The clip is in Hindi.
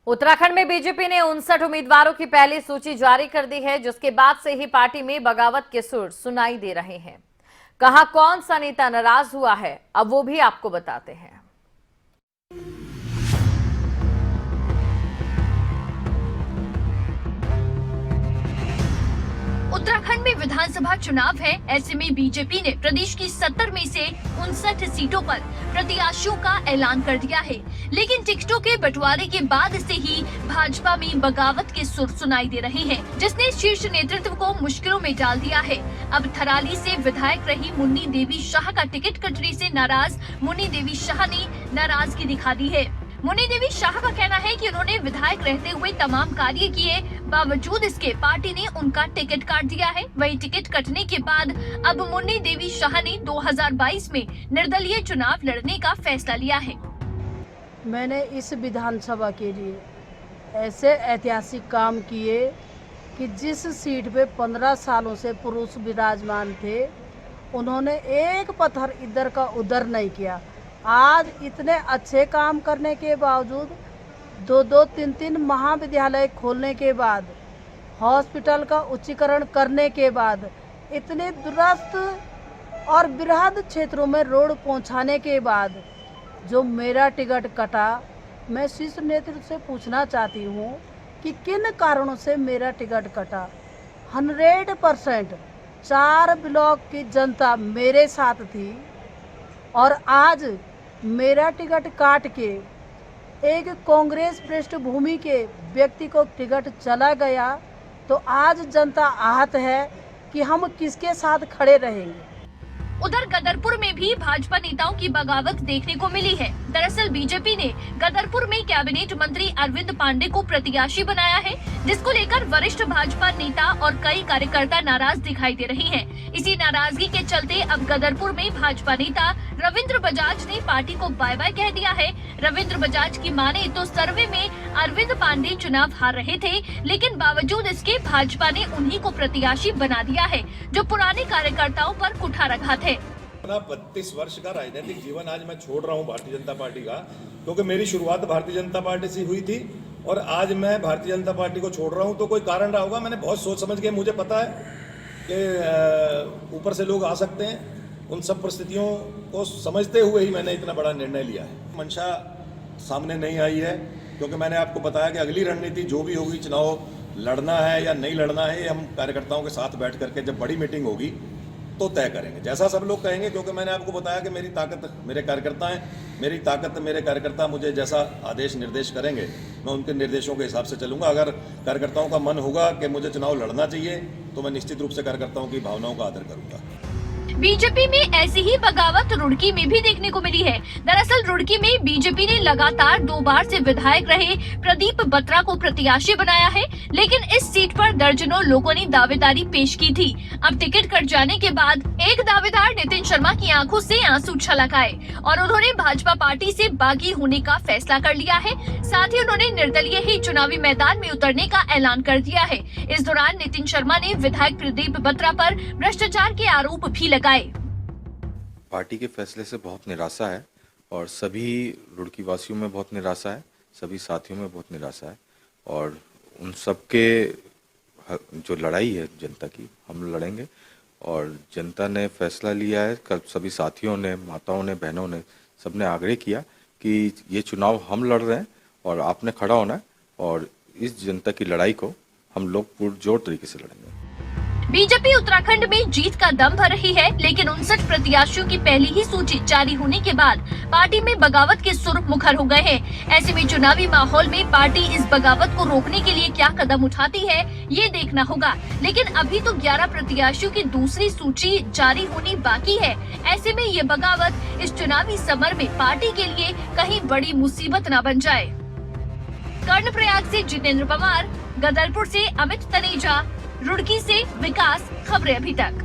उत्तराखंड में बीजेपी ने 59 उम्मीदवारों की पहली सूची जारी कर दी है, जिसके बाद से ही पार्टी में बगावत के सुर सुनाई दे रहे हैं। कहां कौन सा नेता नाराज हुआ है, अब वो भी आपको बताते हैं। उत्तराखंड में विधानसभा चुनाव है। ऐसे में बीजेपी ने प्रदेश की 70 में से 59 सीटों पर प्रत्याशियों का ऐलान कर दिया है, लेकिन टिकटों के बंटवारे के बाद से ही भाजपा में बगावत के सुर सुनाई दे रहे हैं, जिसने शीर्ष नेतृत्व को मुश्किलों में डाल दिया है। अब थराली से विधायक रही मुन्नी देवी शाह का टिकट कटने से नाराज मुन्नी देवी शाह ने नाराजगी दिखा दी है। मुन्नी देवी शाह का कहना है कि उन्होंने विधायक रहते हुए तमाम कार्य किए, बावजूद इसके पार्टी ने उनका टिकट काट दिया है। वही टिकट कटने के बाद अब मुन्नी देवी शाह ने 2022 में निर्दलीय चुनाव लड़ने का फैसला लिया है। मैंने इस विधानसभा के लिए ऐसे ऐतिहासिक काम किए कि जिस सीट पे 15 सालों से पुरुष विराजमान थे, उन्होंने एक पत्थर इधर का उधर नहीं किया। आज इतने अच्छे काम करने के बावजूद 2-2, 3-3 महाविद्यालय खोलने के बाद, हॉस्पिटल का उच्चीकरण करने के बाद, इतने दुरस्त और बृहद क्षेत्रों में रोड पहुंचाने के बाद जो मेरा टिकट कटा, मैं शीर्ष नेतृत्व से पूछना चाहती हूं कि किन कारणों से मेरा टिकट कटा। 100% 4 ब्लॉक की जनता मेरे साथ थी और आज मेरा टिकट काट के एक कांग्रेस पृष्ठभूमि के व्यक्ति को टिकट चला गया, तो आज जनता आहत है कि हम किसके साथ खड़े रहेंगे। उधर गदरपुर में भी भाजपा नेताओं की बगावत देखने को मिली है। दरअसल बीजेपी ने गदरपुर में कैबिनेट मंत्री अरविंद पांडे को प्रत्याशी बनाया है, जिसको लेकर वरिष्ठ भाजपा नेता और कई कार्यकर्ता नाराज दिखाई दे रहे हैं। इसी नाराजगी के चलते अब गदरपुर में भाजपा नेता रविंद्र बजाज ने पार्टी को बाय बाय कह दिया है। रविंद्र बजाज की माने तो सर्वे में अरविंद पांडे चुनाव हार रहे थे, लेकिन बावजूद इसके भाजपा ने उन्हीं को प्रत्याशी बना दिया है, जो पुराने कार्यकर्ताओं पर कुठाराघात है। अपना 32 वर्ष का राजनीतिक जीवन आज मैं छोड़ रहा हूं भारतीय जनता पार्टी का, क्योंकि मेरी शुरुआत भारतीय जनता पार्टी से हुई थी और आज मैं भारतीय जनता पार्टी को छोड़ रहा हूं। तो कोई कारण रहा होगा, मैंने बहुत सोच समझ के, मुझे पता है कि ऊपर से लोग आ सकते हैं, उन सब परिस्थितियों को समझते हुए ही मैंने इतना बड़ा निर्णय लिया है। मंशा सामने नहीं आई है, क्योंकि मैंने आपको बताया कि अगली रणनीति जो भी होगी, चुनाव लड़ना है या नहीं लड़ना है, ये हम कार्यकर्ताओं के साथ बैठ करके जब बड़ी मीटिंग होगी तो तय करेंगे, जैसा सब लोग कहेंगे। क्योंकि मैंने आपको बताया कि मेरी ताकत मेरे कार्यकर्ता हैं, मेरी ताकत मेरे कार्यकर्ता मुझे जैसा आदेश निर्देश करेंगे, मैं उनके निर्देशों के हिसाब से चलूंगा। अगर कार्यकर्ताओं का मन होगा कि मुझे चुनाव लड़ना चाहिए, तो मैं निश्चित रूप से कार्यकर्ताओं की भावनाओं का आदर करूंगा। बीजेपी में ऐसी ही बगावत रुड़की में भी देखने को मिली है। दरअसल रुड़की में बीजेपी ने लगातार 2 बार से विधायक रहे प्रदीप बत्रा को प्रत्याशी बनाया है, लेकिन इस सीट पर दर्जनों लोगों ने दावेदारी पेश की थी। अब टिकट कट जाने के बाद एक दावेदार नितिन शर्मा की आंखों से आंसू छलकाए और उन्होंने भाजपा पार्टी से बागी होने का फैसला कर लिया है। साथ ही उन्होंने निर्दलीय ही चुनावी मैदान में उतरने का ऐलान कर दिया है। इस दौरान नितिन शर्मा ने विधायक प्रदीप बत्रा पर भ्रष्टाचार के आरोप भी लगाए। पार्टी के फैसले से बहुत निराशा है और सभी रुड़की वासियों में बहुत निराशा है, सभी साथियों में बहुत निराशा है और उन सबके जो लड़ाई है जनता की, हम लड़ेंगे और जनता ने फैसला लिया है। कल सभी साथियों ने, माताओं ने, बहनों ने, सबने आग्रह किया कि ये चुनाव हम लड़ रहे हैं और आपने खड़ा होना है और इस जनता की लड़ाई को हम लोग पुरजोर तरीके से लड़ेंगे। बीजेपी उत्तराखंड में जीत का दम भर रही है, लेकिन 59 प्रत्याशियों की पहली ही सूची जारी होने के बाद पार्टी में बगावत के सुर मुखर हो गए हैं। ऐसे में चुनावी माहौल में पार्टी इस बगावत को रोकने के लिए क्या कदम उठाती है, ये देखना होगा। लेकिन अभी तो 11 प्रत्याशियों की दूसरी सूची जारी होनी बाकी है। ऐसे में ये बगावत इस चुनावी समर में पार्टी के लिए कहीं बड़ी मुसीबत न बन जाए। कर्णप्रयाग से जितेंद्र पवार, गदरपुर से अमित तनेजा, रुड़की से विकास, खबरें अभी तक।